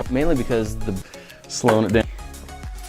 Mainly because slowing it down.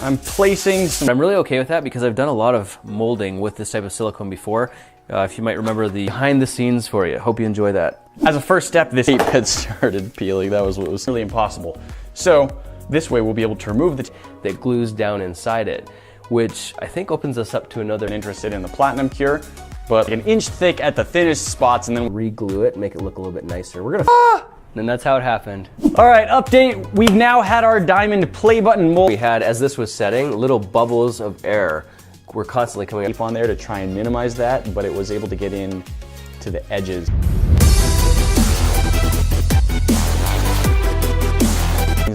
I'm placing some. I'm really okay with that because I've done a lot of molding with this type of silicone before. If you might remember the behind the scenes for you. Hope you enjoy that. As a first step, this tape had started peeling. That was what was really impossible. So this way we'll be able to remove the tape that glues down inside it, which I think opens us up to another. Interested in the platinum cure, but an inch thick at the thinnest spots, and then re-glue it, make it look a little bit nicer. We're gonna. And that's how it happened. All right, update. We've now had our diamond play button mold. We had, as this was setting, little bubbles of air were constantly coming up on there to try and minimize that, but it was able to get in to the edges.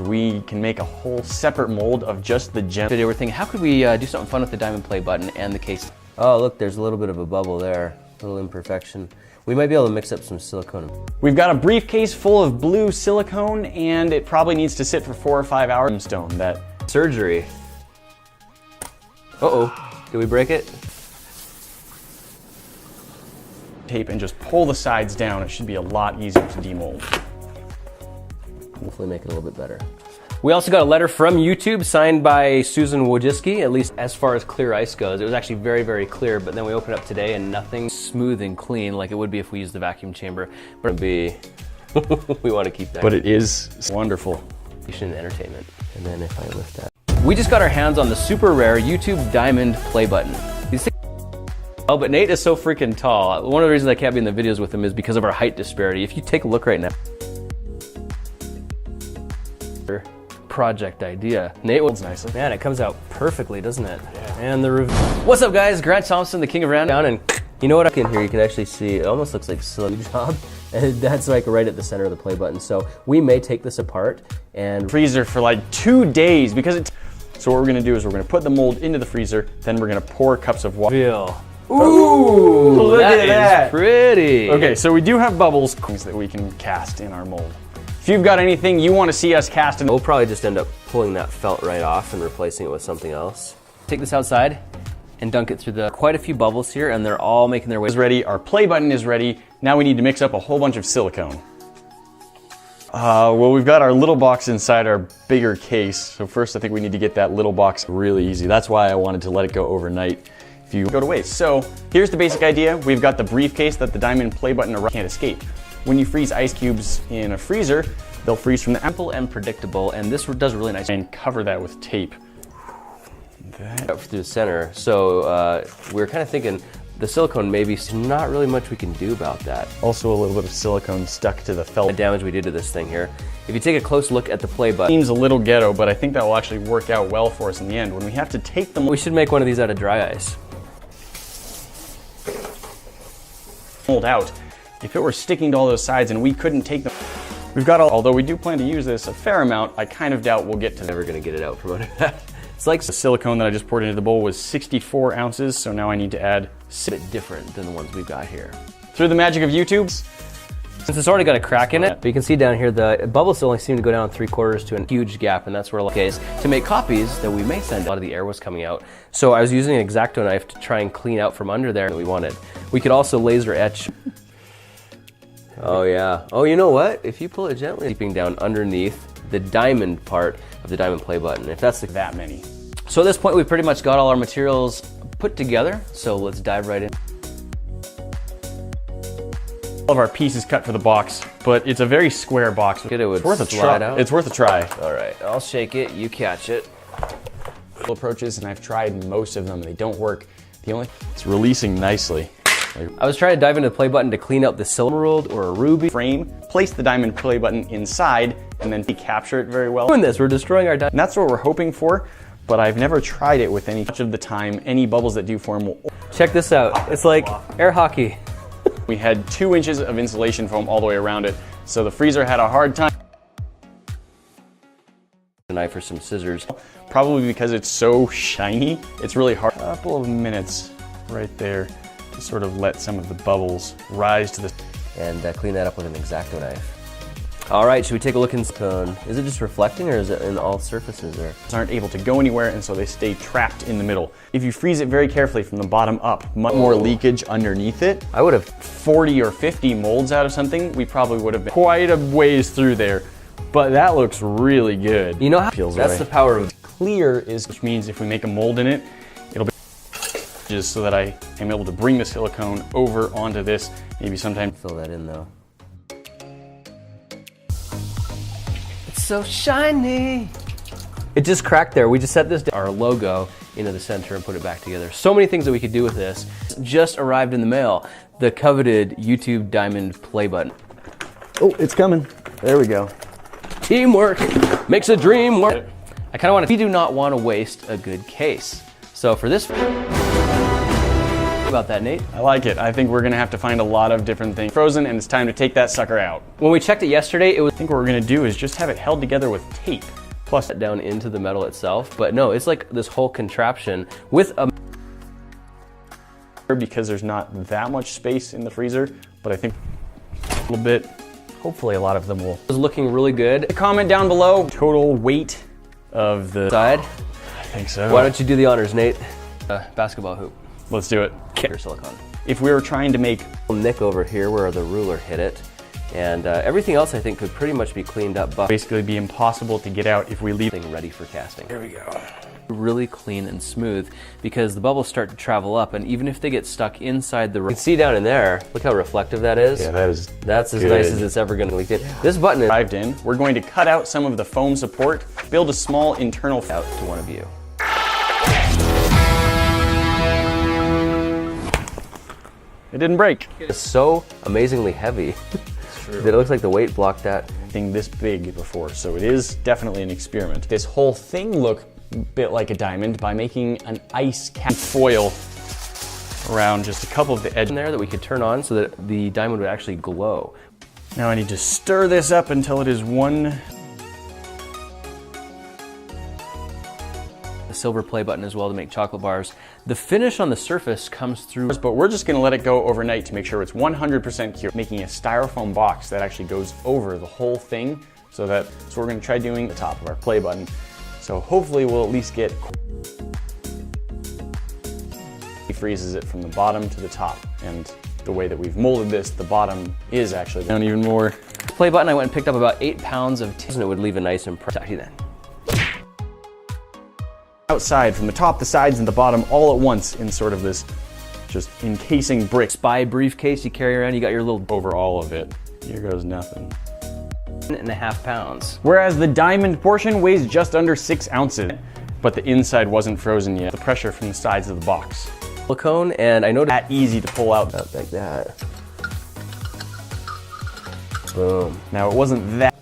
We can make a whole separate mold of just the gem. Today we're thinking, how could we do something fun with the diamond play button and the case? Oh, look, there's a little bit of a bubble there, a little imperfection. We might be able to mix up some silicone. We've got a briefcase full of blue silicone, and it probably needs to sit for 4 or 5 hours. Stone that surgery. Uh-oh, did we break it? Tape and just pull the sides down. It should be a lot easier to demold. Hopefully make it a little bit better. We also got a letter from YouTube signed by Susan Wojcicki, at least as far as clear ice goes. It was actually very, very clear, but then we opened it up today and nothing smooth and clean like it would be if we used the vacuum chamber. But it'd be, we want to keep that. But it is wonderful. And entertainment. And then if I lift that. We just got our hands on the super rare YouTube Diamond play button. These things. Oh, but Nate is so freaking tall. One of the reasons I can't be in the videos with him is because of our height disparity. If you take a look right now. Project idea. Nate, what's nicely? Man, it comes out perfectly, doesn't it? Yeah. And the review. What's up, guys? Grant Thompson, the king of round down, and you know what? In here, you can actually see it almost looks like a job, and that's like right at the center of the play button. So we may take this apart and freezer for like 2 days because it's. So what we're gonna do is we're gonna put the mold into the freezer, then we're gonna pour cups of water. Ooh, look at that! Is pretty. Okay, so we do have bubbles that we can cast in our mold. If you've got anything you want to see us cast in, we'll probably just end up pulling that felt right off and replacing it with something else. Take this outside and dunk it through the quite a few bubbles here, and they're all making their way. Ready. Our play button is ready. Now we need to mix up a whole bunch of silicone. Well, we've got our little box inside our bigger case. So first, I think we need to get that little box really easy. That's why I wanted to let it go overnight. If you go to waste. So here's the basic idea. We've got the briefcase that the diamond play button can't escape. When you freeze ice cubes in a freezer, they'll freeze from the simple and predictable, and this does really nice. And cover that with tape. Up through the center. So we're kind of thinking the silicone maybe not really much we can do about that. Also a little bit of silicone stuck to the felt. The damage we did to this thing here. If you take a close look at the play button. Seems a little ghetto, but I think that will actually work out well for us in the end. When we have to take them. We should make one of these out of dry ice. Mold out. If it were sticking to all those sides and we couldn't take them, we've got although we do plan to use this a fair amount, I kind of doubt we'll get to. Never gonna get it out from under that. It's like the silicone that I just poured into the bowl was 64 ounces, so now I need to add a bit different than the ones we've got here. Through the magic of YouTube. Since it's already got a crack in it, but you can see down here the bubbles only seem to go down 3/4 to a huge gap, and that's where case to make copies that we may send. A lot of the air was coming out, so I was using an X-Acto knife to try and clean out from under there that we wanted. We could also laser etch. Oh yeah. Oh, you know what? If you pull it gently, keeping down underneath the diamond part of the diamond play button, if that's that many. So at this point, we've pretty much got all our materials put together. So let's dive right in. All of our pieces cut for the box, but it's a very square box. It's worth a try. It's worth a try. All right, I'll shake it. You catch it. Approaches, and I've tried most of them. They don't work. It's releasing nicely. I was trying to dive into the play button to clean out the silver emerald or a ruby frame, place the diamond play button inside, and then capture it very well. Doing this, we're destroying our diamond. And that's what we're hoping for, but I've never tried it with much of the time. Any bubbles that do form will. Check this out. It's like air hockey. We had 2 inches of insulation foam all the way around it, so the freezer had a hard time. A knife or some scissors. Probably because it's so shiny, it's really hard. A couple of minutes right there. To sort of let some of the bubbles rise to the... And clean that up with an X-Acto knife. All right, should we take a look in stone? Is it just reflecting or is it in all surfaces there? Aren't able to go anywhere and so they stay trapped in the middle. If you freeze it very carefully from the bottom up, much more leakage underneath it. I would have 40 or 50 molds out of something, we probably would have been quite a ways through there. but that looks really good. You know how feels that's right. the power of Clear is, which means if we make a mold in it, it'll be just so that I am able to bring the silicone over onto this. Maybe sometime fill that in though. It's so shiny. It just cracked there. We just set this our logo into the center and put it back together. So many things that we could do with this. Just arrived in the mail. The coveted YouTube diamond play button. Oh, it's coming. There we go. Teamwork makes a dream work. I kind of want to, we do not want to waste a good case. So for this, about that, Nate? I like it. I think we're gonna have to find a lot of different things. Frozen, and it's time to take that sucker out. When we checked it yesterday, it was, I think what we're gonna do is just have it held together with tape. Plus down into the metal itself, but no, it's like this whole contraption with a, because there's not that much space in the freezer, but I think a little bit, hopefully a lot of them will. it's looking really good. Comment down below, total weight of the Side. I think so. Why don't you do the honors, Nate? Basketball hoop. Let's do it. Your silicone. If we were trying to make Nick over here where the ruler hit it. And everything else I think could pretty much be cleaned up, but basically be impossible to get out if we leave thing ready for casting. There we go. Really clean and smooth because the bubbles start to travel up, and even if they get stuck inside the, you can see down in there, look how reflective that is. Yeah, that's as good. nice as it's ever going to leak in. This button is Arrived in. We're going to cut out some of the foam support, build a small internal out to one of you. It didn't break. It's so amazingly heavy that it looks like the weight blocked that. Thing this big before, so it is definitely an experiment. This whole thing looked a bit like a diamond by making an ice cap foil around just a couple of the edges In there that we could turn on so that the diamond would actually glow. Now I need to stir this up until it is one. The silver play button as well to make chocolate bars. The finish on the surface comes through. But we're just gonna let it go overnight to make sure it's 100% cured. Making a styrofoam box that actually goes over the whole thing. So we're gonna try doing the top of our play button. So hopefully we'll at least get, he freezes it from the bottom to the top. And the way that we've molded this, the bottom is actually down even more. Play button, I went and picked up about 8 pounds of and it would leave a nice impression. Talk to you then. Outside, from the top, the sides, and the bottom all at once in sort of this just encasing brick. Spy briefcase you carry around, you got your little Over all of it. Here goes nothing. 1.5 pounds. Whereas the diamond portion weighs just under 6 ounces, but the inside wasn't frozen yet. The pressure from the sides of the box. Silicone, and I noticed That easy to pull out. like that. Boom. Now it wasn't that.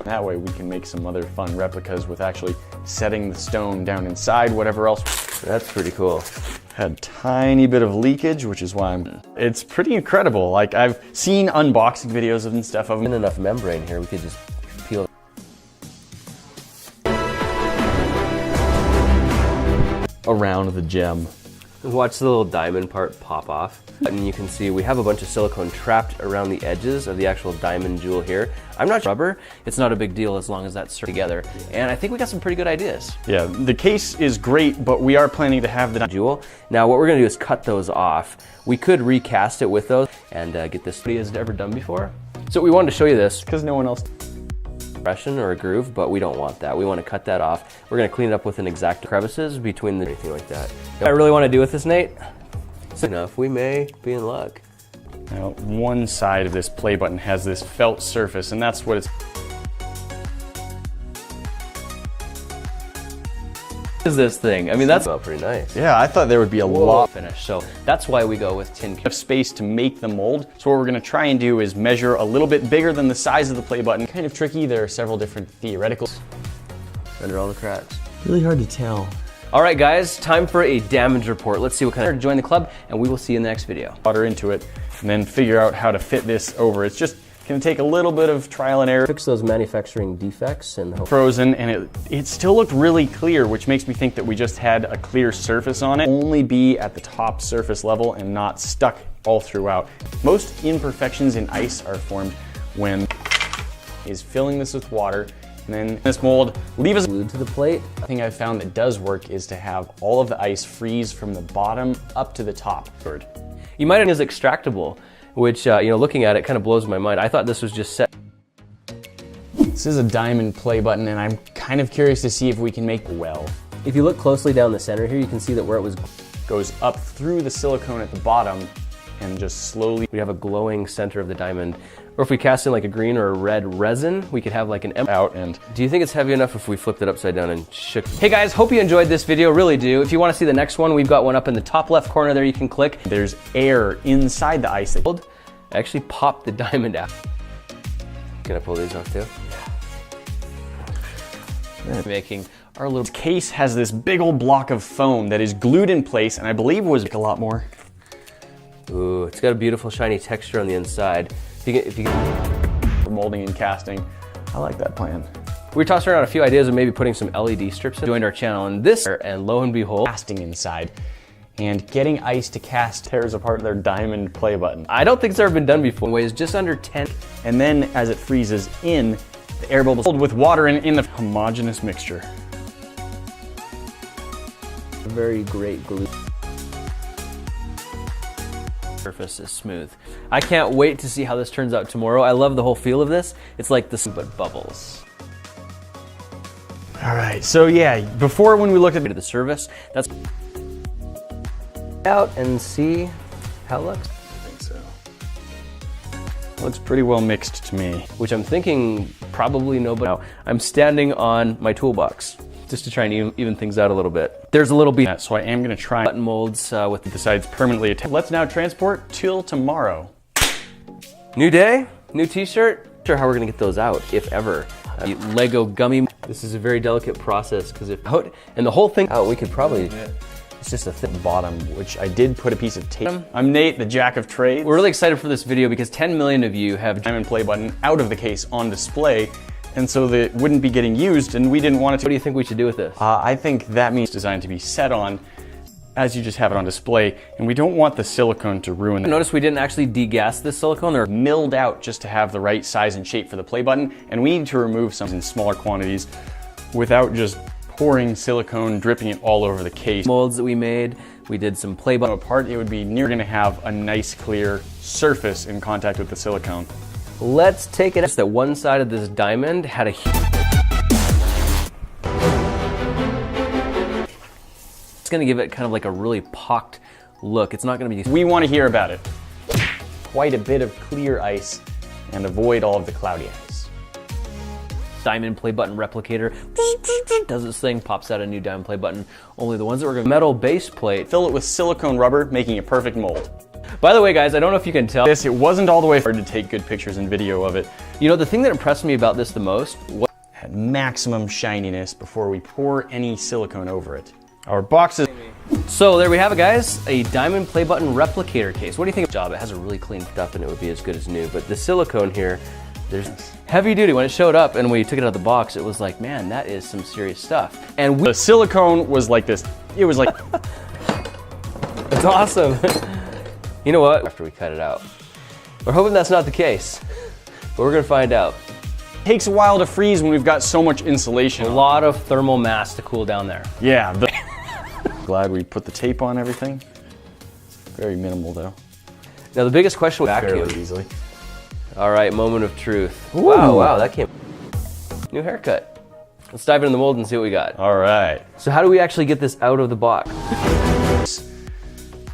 That way we can make some other fun replicas with actually setting the stone down inside whatever else. That's pretty cool. Had a tiny bit of leakage, which is why it's pretty incredible. Like I've seen unboxing videos and stuff of them. Enough membrane here, we could just peel it. Around the gem. Watch the little diamond part pop off. And you can see we have a bunch of silicone trapped around the edges of the actual diamond jewel here. I'm not rubber, it's not a big deal as long as that's together. And I think we got some pretty good ideas. Yeah, the case is great, but we are planning to have the Jewel. Now what we're gonna do is cut those off. We could recast it with those and get this video has never done before. So we wanted to show you this. because no one else. Impression or a groove, but we don't want that. We want to cut that off. We're going to clean it up with an exact crevices between the anything like that. What I really want to do with this, Nate, enough, we may be in luck. Now, one side of this play button has this felt surface, and that's what it's. Is this thing? I mean, that's pretty nice. Yeah, I thought there would be a lot Finish. So that's why we go with tin of space to make the mold. So what we're gonna try and do is measure a little bit bigger than the size of the play button. Kind of tricky, there are several different theoretical. under all the cracks. Really hard to tell. All right, guys, time for a damage report. Let's see what kind of join the club, and we will see you in the next video. Water into it, and then figure out how to fit this over. It's just gonna take a little bit of trial and error. Fix those manufacturing defects and hope. Frozen, and it still looked really clear, which makes me think that we just had a clear surface on it. Only be at the top surface level and not stuck all throughout. Most imperfections in ice are formed when is filling this with water, and then this mold leave us Glued to the plate. The thing I've found that does work is to have all of the ice freeze from the bottom up to the top. You might have is extractable, which looking at it kind of blows my mind. I thought this was just set. This is a diamond play button, and I'm kind of curious to see if we can make well. If you look closely down the center here, you can see that where it was Goes up through the silicone at the bottom and just slowly. we have a glowing center of the diamond. Or if we cast in like a green or a red resin, we could have like an out. And do you think it's heavy enough if we flipped it upside down and shook? Hey guys, hope you enjoyed this video, really do. If you want to see the next one, we've got one up in the top left corner there you can click. there's air inside the ice. I actually popped the diamond out. Can I pull these off too? Making our little Case has this big old block of foam that is glued in place, and I believe was a lot more. Ooh, it's got a beautiful shiny texture on the inside. If you can For molding and casting. I like that plan. we tossed around a few ideas of maybe putting some LED strips in. Joined our channel and this, and lo and behold, Casting inside and getting ice to cast tears apart their diamond play button. I don't think it's ever been done before. It weighs just under 10. And then as it freezes in, the air bubbles filled with water in the homogeneous mixture. Very great glue. Surface is smooth. I can't wait to see how this turns out tomorrow. I love the whole feel of this. It's like this, but bubbles. All right, so yeah, before when we looked at To the service, that's out and see how it looks. I think so. Looks pretty well mixed to me. Which I'm thinking probably nobody. Now, I'm standing on my toolbox just to try and even things out a little bit. There's a little bit. So I am gonna try Button molds with the sides permanently attached. Let's now transport till tomorrow. new day, new t-shirt. Not sure how we're gonna get those out, if ever. Lego gummy. This is a very delicate process because if out and the whole thing out, we could probably. It's just a thick Bottom, which I did put a piece of tape. I'm Nate, the jack of trades. We're really excited for this video because 10 million of you have Diamond play button out of the case on display, and so that it wouldn't be getting used, and we didn't want it to. What do you think we should do with this? I think that means it's designed to be set on as you just have it on display, and we don't want the silicone to ruin it. Notice we didn't actually degas this silicone. They're Milled out just to have the right size and shape for the play button, and we need to remove some in smaller quantities without just pouring silicone, dripping it all over the case. molds that we made. We did some play button. Apart, it would be near gonna have a nice clear surface in contact with the silicone. Let's take it. That one side of this diamond had a. It's gonna give it kind of like a really pocked look. It's not gonna be. We want to hear about it. Quite a bit of clear ice and avoid all of the cloudy ice. Diamond play button replicator does this thing, pops out a new diamond play button. Only the ones that were gonna metal base plate. Fill it with silicone rubber, making a perfect mold. By the way, guys, I don't know if you can tell. It wasn't all the way hard to take good pictures and video of it. You know, the thing that impressed me about this the most was Had maximum shininess before we pour any silicone over it. Our boxes. So there we have it, guys. A diamond play button replicator case. What do you think of the job? It has a really clean stuff and it would be as good as new. But the silicone here, there's heavy duty. When it showed up and we took it out of the box, it was like, man, that is some serious stuff. And The silicone was like this. It was like. it's awesome. You know what? After we cut it out. We're hoping that's not the case, but we're gonna find out. Takes a while to freeze when we've got so much insulation. A lot of thermal mass to cool down there. Yeah. Glad we put the tape on everything. Very minimal though. Now the biggest question was Fairly vacuum. easily. All right, moment of truth. Ooh. Wow, that came. New haircut. Let's dive into the mold and see what we got. All right. So how do we actually get this out of the box?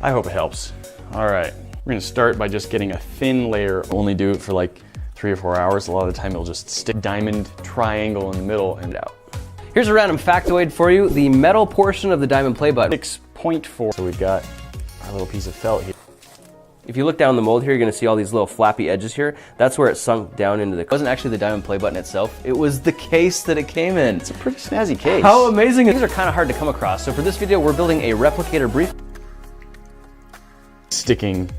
I hope it helps. All right. We're gonna start by just getting a thin layer. Only do it for like 3 or 4 hours. A lot of the time it'll just stick diamond triangle in the middle and out. Here's a random factoid for you. The metal portion of the diamond play button. 6.4. So we've got our little piece of felt here. If you look down the mold here, you're gonna see all these little flappy edges here. That's where it sunk down into the, it wasn't actually the diamond play button itself. It was the case that it came in. It's a pretty snazzy case. How amazing. These are kind of hard to come across. So for this video, we're building a replicator brief. Sticking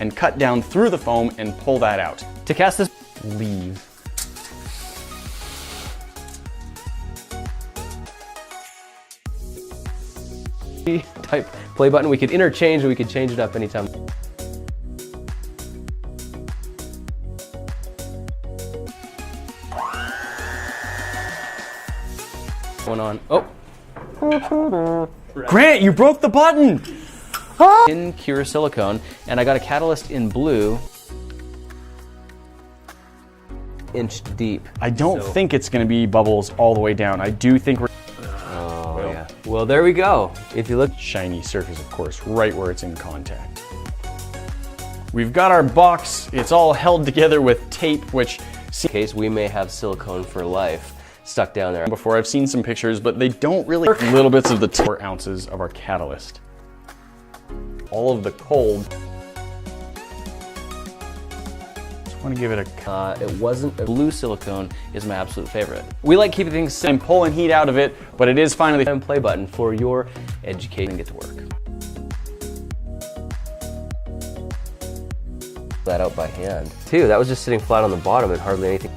and cut down through the foam and pull that out. To cast this, Leave. type play button, we could interchange and we could change it up anytime. Going on. Oh, Grant, you broke the button! in Cure silicone, and I got a catalyst in blue. inch deep. I don't think it's gonna be bubbles all the way down. I do think we're... Oh, yeah. Well, there we go. If you look... Shiny surface, of course, right where it's in contact. We've got our box. It's all held together with tape, which... In case we may have silicone for life stuck down there. Before, I've seen some pictures, but they don't really... Little bits of the 4 ounces of our catalyst. All of the cold. Just want to give it a... It wasn't... Blue silicone is my absolute favorite. We like keeping things simple. I'm pulling heat out of it, but it is finally... And play button for your education and get to work. That out by hand. Too, that was just sitting flat on the bottom and hardly anything.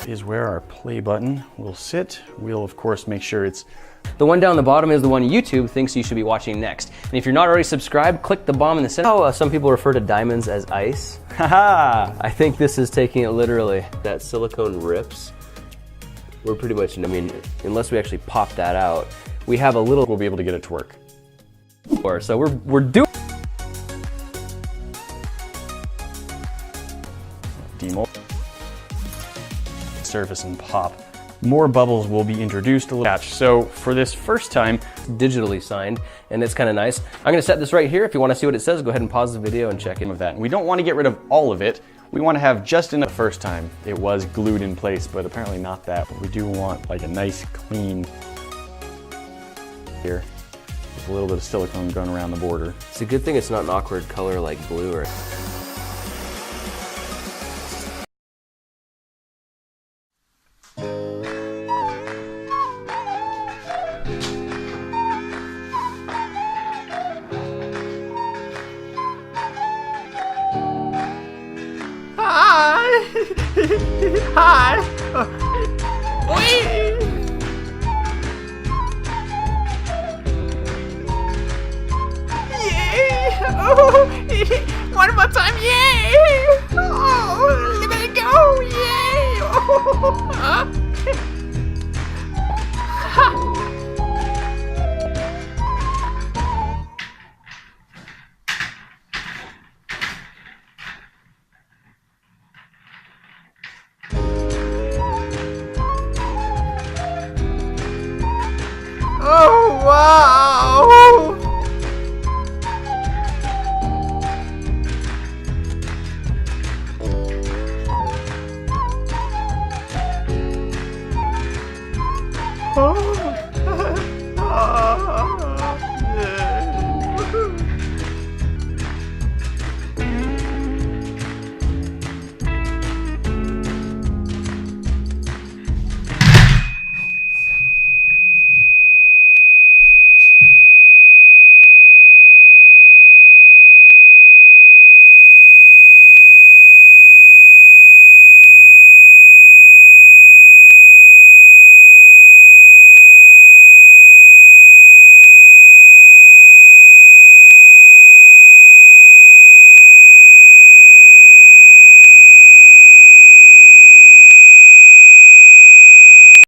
Is where our play button will sit. We'll of course make sure it's... The one down the bottom is the one YouTube thinks you should be watching next. And if you're not already subscribed, click the bomb in the center. Oh, some people refer to diamonds as ice. Haha! I think this is taking it literally. That silicone rips. We're pretty much, I mean, unless we actually pop that out, we have a little... We'll be able to get it to work. So we're doing... Demold. Surface and pop. More bubbles will be introduced a little. So for this first time, digitally signed, and it's kind of nice. I'm gonna set this right here. If you wanna see what it says, go ahead and pause the video and check it. Of that. And we don't want to get rid of all of it. We want to have just enough. First time it was glued in place, but apparently not that. We do want like a nice clean here. With a little bit of silicone going around the border. It's a good thing it's not an awkward color like blue or... Hi! Hi! Whee! Yay! Oh! One more time, yeah!